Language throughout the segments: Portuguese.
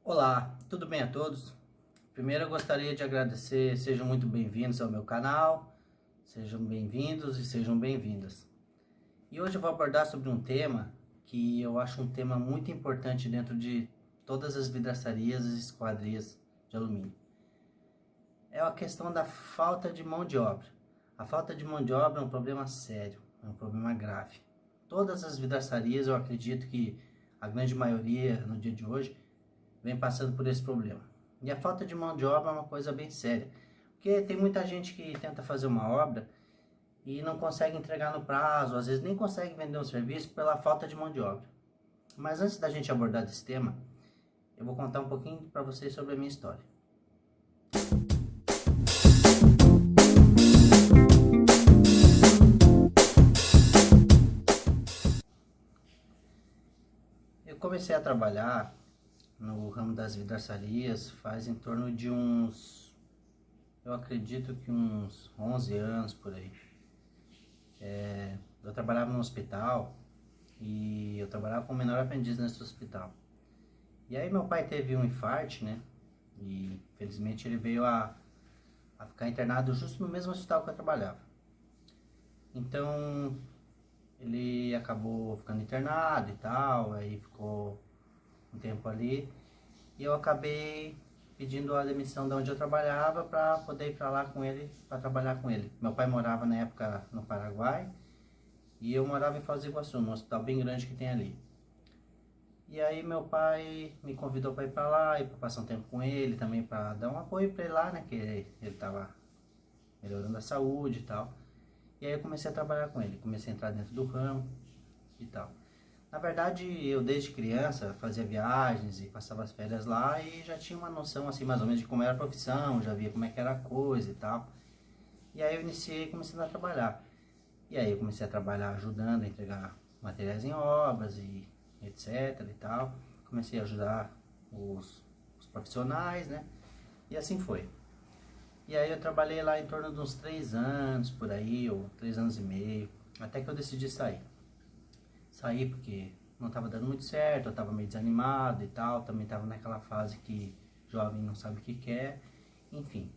Olá, tudo bem a todos? Primeiro eu gostaria de agradecer, sejam muito bem-vindos ao meu canal, sejam bem-vindos e sejam bem-vindas. E hoje eu vou abordar sobre um tema que eu acho um tema muito importante dentro de todas as vidraçarias e esquadrias de alumínio. É a questão da falta de mão de obra. A falta de mão de obra é um problema sério, é um problema grave. Todas as vidraçarias, eu acredito que a grande maioria no dia de hoje vem passando por esse problema. E a falta de mão de obra é uma coisa bem séria, porque tem muita gente que tenta fazer uma obra e não consegue entregar no prazo, às vezes nem consegue vender um serviço pela falta de mão de obra. Mas antes da gente abordar esse tema, eu vou contar um pouquinho para vocês sobre a minha história. Eu comecei a trabalhar no ramo das vidraçarias faz em torno de eu acredito que uns 11 anos por aí. Eu trabalhava no hospital e eu trabalhava como menor aprendiz nesse hospital. E aí meu pai teve um infarte, né? E felizmente ele veio a ficar internado justo no mesmo hospital que eu trabalhava. Então ele acabou ficando internado e tal, aí ficou um tempo ali. E eu acabei pedindo a demissão de onde eu trabalhava para poder ir para lá com ele, para trabalhar com ele. Meu pai morava na época no Paraguai e eu morava em Foz do Iguaçu, num hospital bem grande que tem ali. E aí meu pai me convidou para ir para lá e para passar um tempo com ele, também para dar um apoio para ele lá, né, que ele estava melhorando a saúde e tal. E aí eu comecei a trabalhar com ele, comecei a entrar dentro do ramo e tal. Na verdade, eu desde criança fazia viagens e passava as férias lá e já tinha uma noção assim mais ou menos de como era a profissão, já via como é que era a coisa e tal. E aí eu iniciei começando a trabalhar. E aí eu comecei a trabalhar ajudando a entregar materiais em obras e etc e tal. Comecei a ajudar os profissionais, né? E assim foi. E aí eu trabalhei lá em torno de uns 3 anos por aí, ou 3 anos e meio, até que eu decidi sair. Saí porque não estava dando muito certo, eu estava meio desanimado e tal, também estava naquela fase que jovem não sabe o que quer, enfim.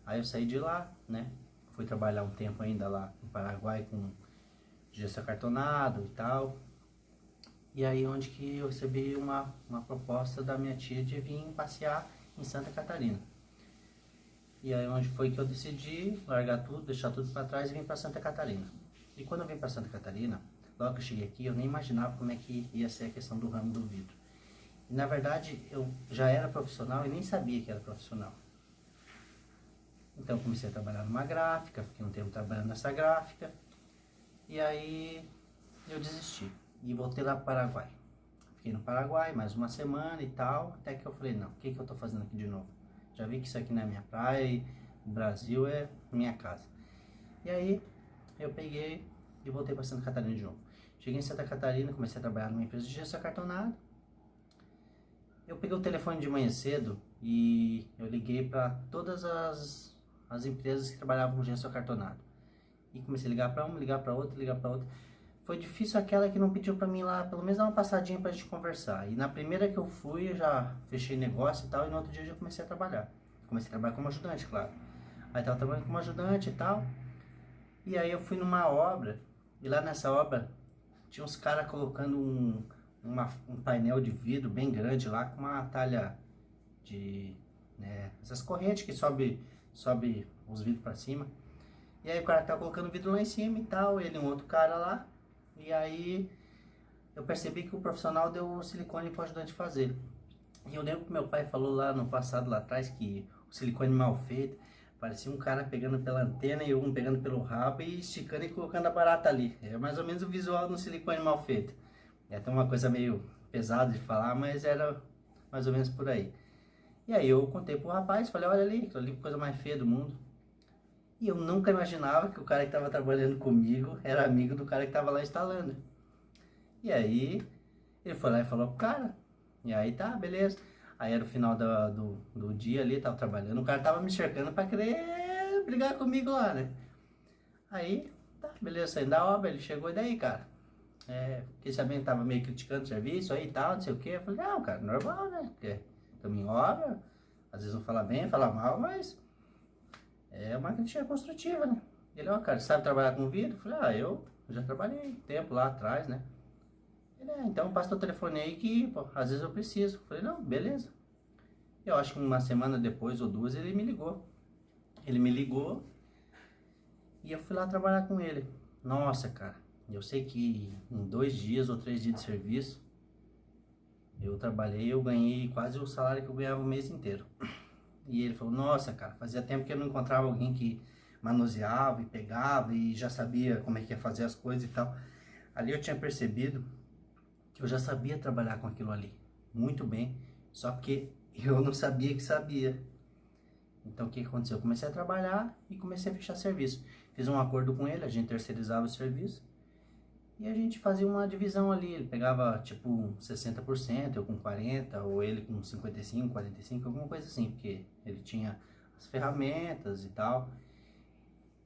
Aí eu saí de lá, né? Fui trabalhar um tempo ainda lá no Paraguai com gesso acartonado e tal. E aí onde que eu recebi uma proposta da minha tia de vir passear em Santa Catarina. E aí onde foi que eu decidi largar tudo, deixar tudo para trás e vir para Santa Catarina. E quando eu vim para Santa Catarina, logo que eu cheguei aqui, eu nem imaginava como é que ia ser a questão do ramo do vidro. E, na verdade, eu já era profissional e nem sabia que era profissional. Então eu comecei a trabalhar numa gráfica, fiquei um tempo trabalhando nessa gráfica. E aí eu desisti e voltei lá para o Paraguai. Fiquei no Paraguai mais uma semana e tal, até que eu falei, não, o que eu estou fazendo aqui de novo? Já vi que isso aqui não é minha praia e o Brasil é minha casa. E aí eu peguei e voltei para Santa Catarina de novo. Cheguei em Santa Catarina, comecei a trabalhar numa empresa de gesso acartonado. Eu peguei o telefone de manhã cedo e eu liguei para todas as empresas que trabalhavam com gesso acartonado. E comecei a ligar para uma, ligar para outra, ligar para outra. Foi difícil aquela que não pediu para mim lá, pelo menos dar uma passadinha pra gente conversar. E na primeira que eu fui, eu já fechei negócio e tal, e no outro dia eu já comecei a trabalhar. Comecei a trabalhar como ajudante, claro. Aí tava trabalhando como ajudante e tal. E aí eu fui numa obra, e lá nessa obra tinha uns caras colocando um painel de vidro bem grande lá, com uma talha de, né, essas correntes que sobe os vidros para cima. E aí o cara tava colocando vidro lá em cima e tal, ele e um outro cara lá. E aí eu percebi que o profissional deu silicone para o ajudante fazer. E eu lembro que meu pai falou lá no passado, lá atrás, que o silicone mal feito, parecia um cara pegando pela antena e um pegando pelo rabo e esticando e colocando a barata ali. É mais ou menos o visual do silicone mal feito. É até uma coisa meio pesada de falar, mas era mais ou menos por aí. E aí eu contei pro rapaz, falei, olha ali, aquilo ali é a coisa mais feia do mundo. E eu nunca imaginava que o cara que estava trabalhando comigo era amigo do cara que estava lá instalando. E aí ele foi lá e falou pro cara. E aí tá, beleza. Aí era o final do dia ali, tava trabalhando. O cara tava me cercando pra querer brigar comigo lá, né? Aí, tá, beleza, saindo da obra, ele chegou e daí, cara? Fiquei sabendo que tava meio criticando o serviço aí e tal, não sei o que. Eu falei, não, cara, normal, né? Porque também obra, às vezes não fala bem, fala mal, mas é uma crítica construtiva, né? Ele, ó, cara, sabe trabalhar com vidro? Eu falei, eu já trabalhei tempo lá atrás, né? Ele, então passa o telefone aí que, pô, às vezes eu preciso. Eu falei, não, beleza. Eu acho que uma semana depois ou duas ele me ligou. Ele me ligou e eu fui lá trabalhar com ele. Nossa, cara, eu sei que em 2 dias ou 3 dias de serviço, eu trabalhei, eu ganhei quase o salário que eu ganhava o mês inteiro. E ele falou, nossa, cara, fazia tempo que eu não encontrava alguém que manuseava e pegava e já sabia como é que ia fazer as coisas e tal. Ali eu tinha percebido que eu já sabia trabalhar com aquilo ali, muito bem, só que eu não sabia que sabia. Então o que aconteceu? Eu comecei a trabalhar e comecei a fechar serviço. Fiz um acordo com ele, a gente terceirizava o serviço e a gente fazia uma divisão ali. Ele pegava tipo 60%, eu com 40%, ou ele com 55%, 45%, alguma coisa assim, porque ele tinha as ferramentas e tal.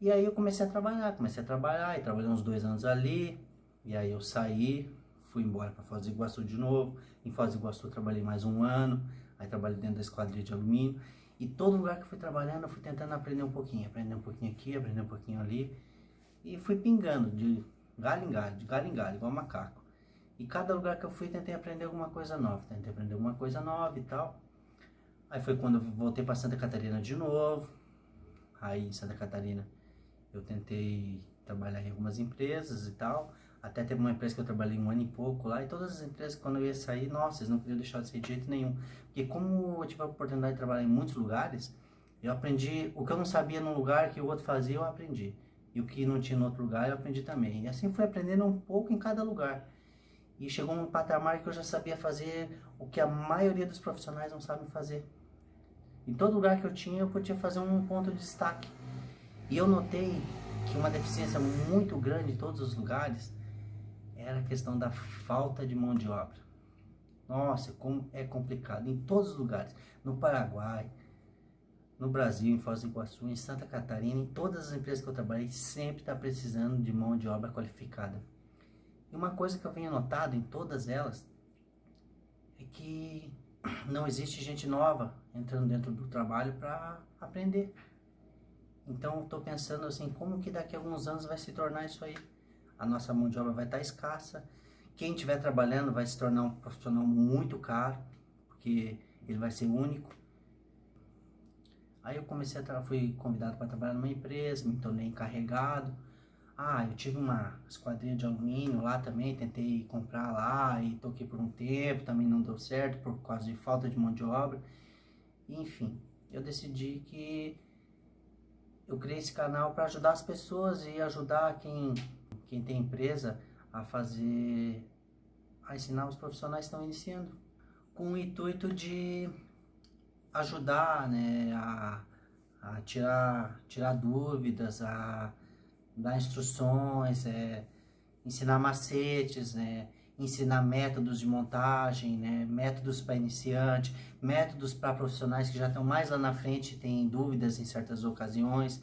E aí eu comecei a trabalhar e trabalhei uns 2 anos ali. E aí eu saí, fui embora para Foz do Iguaçu de novo. Em Foz do Iguaçu eu trabalhei mais 1 ano, aí trabalhei dentro da esquadrilha de alumínio. E todo lugar que eu fui trabalhando, eu fui tentando aprender um pouquinho aqui, aprender um pouquinho ali. E fui pingando de galho em galho, de galho em galho, igual macaco. E cada lugar que eu fui, tentei aprender alguma coisa nova, e tal. Aí foi quando eu voltei para Santa Catarina de novo. Aí em Santa Catarina eu tentei trabalhar em algumas empresas e tal. Até teve uma empresa que eu trabalhei 1 ano e pouco lá. E todas as empresas, quando eu ia sair, nossa, eles não queriam deixar de sair de jeito nenhum. Porque como eu tive a oportunidade de trabalhar em muitos lugares, eu aprendi o que eu não sabia num lugar que o outro fazia, eu aprendi. E o que não tinha no outro lugar, eu aprendi também. E assim fui aprendendo um pouco em cada lugar. E chegou um patamar que eu já sabia fazer o que a maioria dos profissionais não sabem fazer. Em todo lugar que eu tinha, eu podia fazer um ponto de destaque. E eu notei que uma deficiência muito grande em todos os lugares era a questão da falta de mão de obra. Nossa, como é complicado em todos os lugares. No Paraguai, no Brasil, em Foz do Iguaçu, em Santa Catarina, em todas as empresas que eu trabalhei, sempre está precisando de mão de obra qualificada. E uma coisa que eu venho notado em todas elas é que não existe gente nova entrando dentro do trabalho para aprender. Então eu estou pensando assim, como que daqui a alguns anos vai se tornar isso aí? A nossa mão de obra vai estar escassa. Quem estiver trabalhando vai se tornar um profissional muito caro, porque ele vai ser único. Aí eu fui convidado para trabalhar numa empresa, me tornei encarregado. Eu tive uma esquadrilha de alumínio lá também, tentei comprar lá e toquei por um tempo, também não deu certo por causa de falta de mão de obra. Enfim, eu decidi que eu criei esse canal para ajudar as pessoas e ajudar quem tem empresa a ensinar os profissionais que estão iniciando, com o intuito de ajudar, né, a tirar dúvidas, a dar instruções, ensinar macetes, né, ensinar métodos de montagem, né, métodos para iniciante, métodos para profissionais que já estão mais lá na frente e têm dúvidas em certas ocasiões.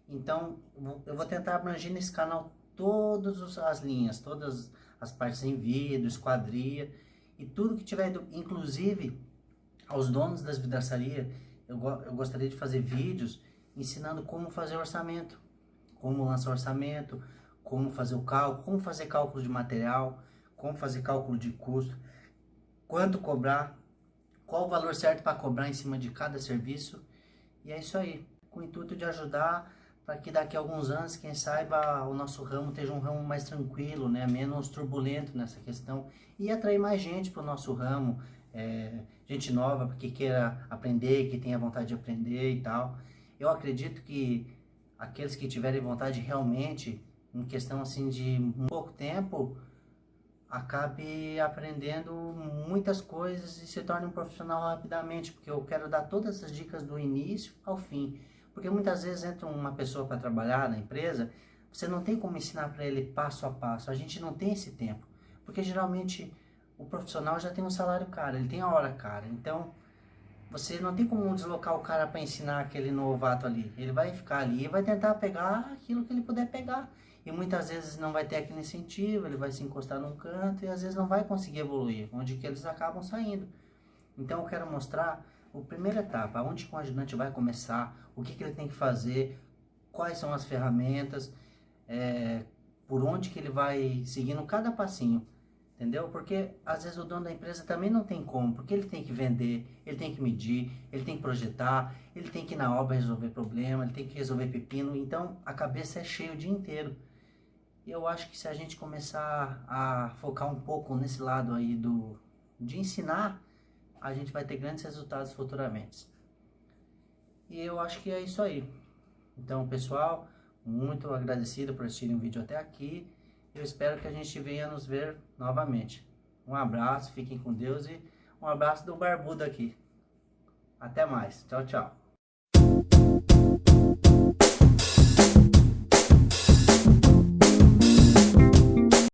Então, eu vou tentar abranger nesse canal todas as linhas, todas as partes em vidro, esquadria e tudo que tiver, inclusive aos donos das vidraçarias, eu gostaria de fazer vídeos ensinando como fazer orçamento, como lançar orçamento, como fazer o cálculo, como fazer cálculo de material, como fazer cálculo de custo, quanto cobrar, qual o valor certo para cobrar em cima de cada serviço. E é isso aí, com o intuito de ajudar para que daqui a alguns anos, quem saiba, o nosso ramo esteja um ramo mais tranquilo, né, menos turbulento nessa questão e atrair mais gente para o nosso ramo, gente nova que queira aprender, que tenha vontade de aprender e tal. Eu acredito que aqueles que tiverem vontade realmente, em questão assim de pouco tempo, acabe aprendendo muitas coisas e se torne um profissional rapidamente, porque eu quero dar todas essas dicas do início ao fim. Porque muitas vezes entra uma pessoa para trabalhar na empresa, você não tem como ensinar para ele passo a passo, a gente não tem esse tempo. Porque geralmente o profissional já tem um salário caro, ele tem a hora cara, então você não tem como deslocar o cara para ensinar aquele novato ali. Ele vai ficar ali e vai tentar pegar aquilo que ele puder pegar. E muitas vezes não vai ter aquele incentivo, ele vai se encostar num canto e às vezes não vai conseguir evoluir, onde que eles acabam saindo. Então eu quero mostrar a primeira etapa, onde que o ajudante vai começar, o que que ele tem que fazer, quais são as ferramentas, por onde que ele vai seguindo cada passinho, entendeu? Porque às vezes o dono da empresa também não tem como, porque ele tem que vender, ele tem que medir, ele tem que projetar, ele tem que ir na obra resolver problema, ele tem que resolver pepino, então a cabeça é cheia o dia inteiro. E eu acho que se a gente começar a focar um pouco nesse lado aí de ensinar, a gente vai ter grandes resultados futuramente. E eu acho que é isso aí. Então, pessoal, muito agradecido por assistirem o vídeo até aqui. Eu espero que a gente venha nos ver novamente. Um abraço, fiquem com Deus e um abraço do Barbudo aqui. Até mais. Tchau, tchau.